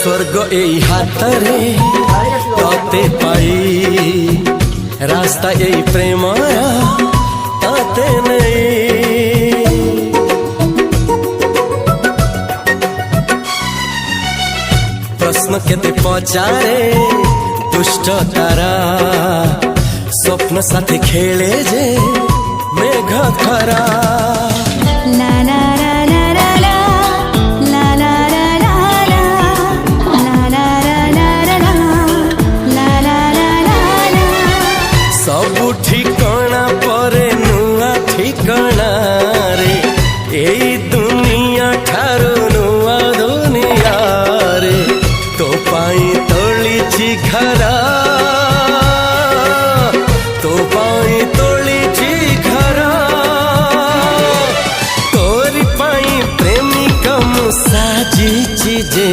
स्वर्ग एई हातरे तोते पाई रास्ता एई प्रेमाया ताते नहीं। प्रश्न केते पचारे दुष्ट तारा स्वप्न साथी खेले जे मेघ खरा। सबु ठिकाना परे नुआ ठिकाना रे एई दुनिया ठारू नुआ दुनिया रे। तो पाई तोलिछि घरा तो पाई तोलिछि घरा तोरी पाई प्रेमिका मु साजिछि जे।